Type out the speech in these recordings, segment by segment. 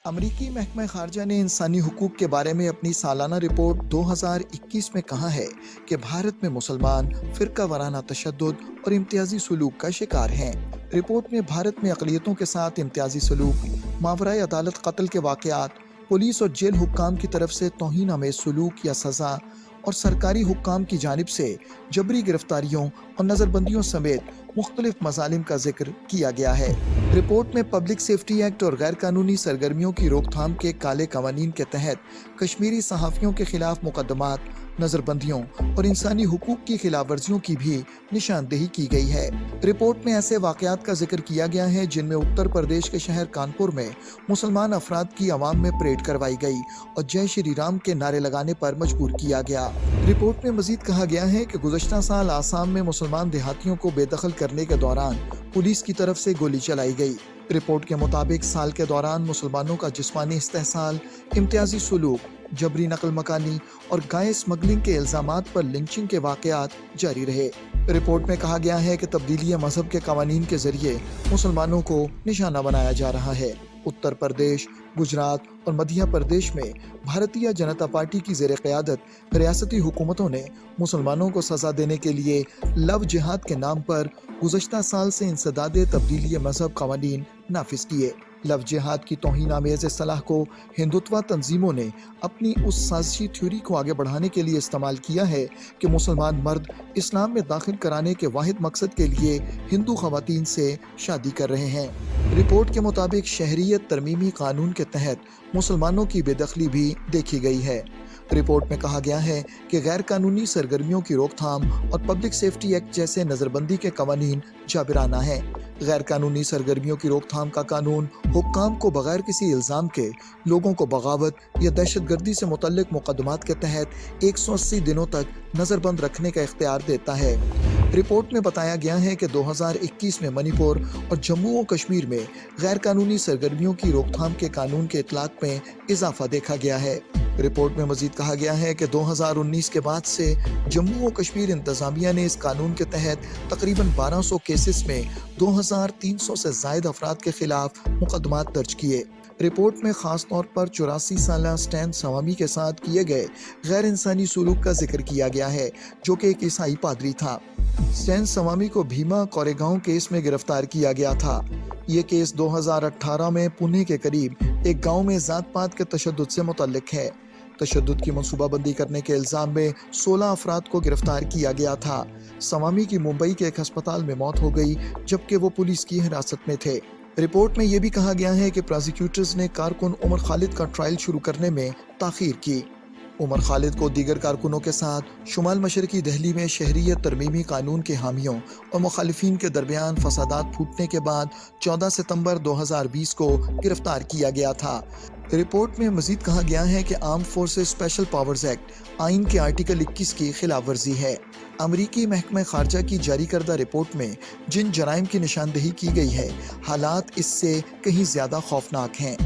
अमरीकी महकमा खारजा ने इंसानी हुकूक के बारे में अपनी सालाना रिपोर्ट 2021 में कहा है कि भारत में मुसलमान फिरका वाराना तशद्दुद और इम्तियाजी सलूक का शिकार हैं। रिपोर्ट में भारत में अक़लियतों के साथ इम्तियाजी सलूक, मावराए अदालत कत्ल के वाक़यात, पुलिस और जेल हुक्काम की तरफ से तौहीन आमेज़ सलूक या सज़ा और सरकारी हुक्काम की जानिब से जबरी गिरफ्तारियों और नज़रबंदियों समेत मुख्तलिफ मज़ालिम का जिक्र किया गया है। रिपोर्ट में पब्लिक सेफ्टी एक्ट और गैर कानूनी सरगर्मियों की रोकथाम के काले कवानीन के तहत कश्मीरी सहाफ़ियों के खिलाफ मुकदमात, नज़रबंदियों और इंसानी हुकूक की खिलाफ वर्जियों की भी निशानदेही की गई है। रिपोर्ट में ऐसे वाक़यात का जिक्र किया गया है जिनमें उत्तर प्रदेश के शहर कानपुर में मुसलमान अफराद की आवाम में परेड करवाई गई और जय श्री राम के नारे लगाने पर मजबूर किया गया। रिपोर्ट में मजीद कहा गया है कि गुज़श्ता साल आसाम में मुसलमान देहातियों को बेदखल करने के दौरान पुलिस की तरफ से गोली चलाई गई। रिपोर्ट के मुताबिक साल के दौरान मुसलमानों का जिस्मानी इस्तेहसाल, इम्तियाजी सलूक, जबरी नकल मकानी और गाय स्मगलिंग के इल्जामात पर लिंचिंग के वाक़यात जारी रहे। रिपोर्ट में कहा गया है कि तब्दीली मजहब के कवानीन के जरिए मुसलमानों को निशाना बनाया जा रहा है। उत्तर प्रदेश, गुजरात और मध्य प्रदेश में भारतीय जनता पार्टी की ज़ेर क़यादत रियासती हुकूमतों ने मुसलमानों को सज़ा देने के लिए लव जिहाद के नाम पर गुज़श्ता साल से इंसदाद तब्दीली मजहब कवानीन नाफिज किए। लव जिहाद की तौहीन आमेज़ सलाह को हिंदुत्वा तंजीमों ने अपनी उस साजिशी थ्योरी को आगे बढ़ाने के लिए इस्तेमाल किया है कि मुसलमान मर्द इस्लाम में दाखिल कराने के वाहिद मकसद के लिए हिंदू ख़वातीन से शादी कर रहे हैं। रिपोर्ट के मुताबिक शहरियत तरमीमी कानून के तहत मुसलमानों की बेदखली भी देखी गई है। रिपोर्ट में कहा गया है कि गैर कानूनी सरगर्मियों की रोकथाम और पब्लिक सेफ्टी एक्ट जैसे नज़रबंदी के कवानीन जाबिराना है। गैर कानूनी सरगर्मियों की रोकथाम का कानून हुक्काम को बगैर किसी इल्ज़ाम के लोगों को बगावत या दहशतगर्दी से मुतल्लिक मुकदमात के तहत 180 दिनों तक नज़रबंद रखने का इख्तियार देता है। रिपोर्ट में बताया गया है कि 2021 में मणिपुर और जम्मू और कश्मीर में गैर कानूनी सरगर्मियों की रोकथाम के कानून के इतलाक़ में इजाफा देखा गया है। रिपोर्ट में मजीद कहा गया है कि 2019 के बाद से जम्मू और कश्मीर इंतज़ामिया ने इस कानून के तहत तकरीबन 1200 केसेस में 2300 से ज़ायद अफराद के खिलाफ मुकदमात दर्ज किए। रिपोर्ट में ख़ास तौर पर 84 साला स्टैन सवामी के साथ किए गए गैर इंसानी सलूक का जिक्र किया गया है, जो कि एक ईसाई पादरी था। स्टैन सवामी को भीमा कोरेगांव केस में गिरफ्तार किया गया था। ये केस 2018 में पुणे के करीब एक गांव में जात पात के तशद्दुद से मुतल्लिक है। तशद्दुद की मनसूबाबंदी करने के इल्ज़ाम में 16 अफराद को गिरफ्तार किया गया था। सवामी की मुंबई के एक अस्पताल में मौत हो गई, जबकि वो पुलिस की हिरासत में थे। रिपोर्ट में यह भी कहा गया है कि प्रोसिक्यूटर्स ने कारकुन उमर खालिद का ट्रायल शुरू करने में ताख़ीर की। उमर खालिद को दीगर कारकुनों के साथ शुमाल मशरकी दिल्ली में शहरियत तरमीमी कानून के हामियों और मुखालिफिन के दरमियान फसादात फूटने के बाद 14 सितंबर 2020 को गिरफ्तार किया गया था। रिपोर्ट में मजीद कहा गया है कि arm forces special powers act आइन के आर्टिकल 21 की खिलाफ वर्जी है। अमरीकी महकमा खारजा की जारी करदा रिपोर्ट में जिन जराइम की निशानदेही की गई है, हालात इससे कहीं ज़्यादा खौफनाक हैं।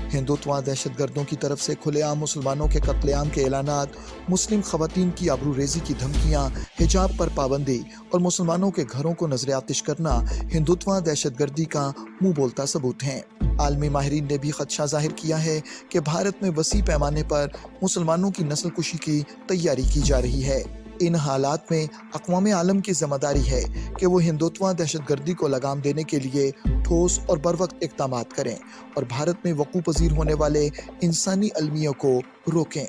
हिंदुत्वा दहशतगर्दों की तरफ से खुलेआम मुसलमानों के कत्लेआम के ऐलानात, मुस्लिम खवातीन की आबरूरेज़ी की धमकियाँ, हिजाब पर पाबंदी और मुसलमानों के घरों को नजर आतिश करना हिंदुत्वा दहशतगर्दी का मुंह बोलता सबूत हैं। आलमी माहिरीन ने भी खदशा जाहिर किया है कि भारत में वसी पैमाने पर मुसलमानों की नस्ल कुशी की तैयारी की जा रही है। इन हालात में अक़वाम आलम की जिम्मेदारी है कि वो हिंदुत्वा दहशतगर्दी को लगाम देने के लिए ठोस और बरवक्त इक़दामात करें और भारत में वक़ू पज़ीर होने वाले इंसानी अलमियों को रोकें।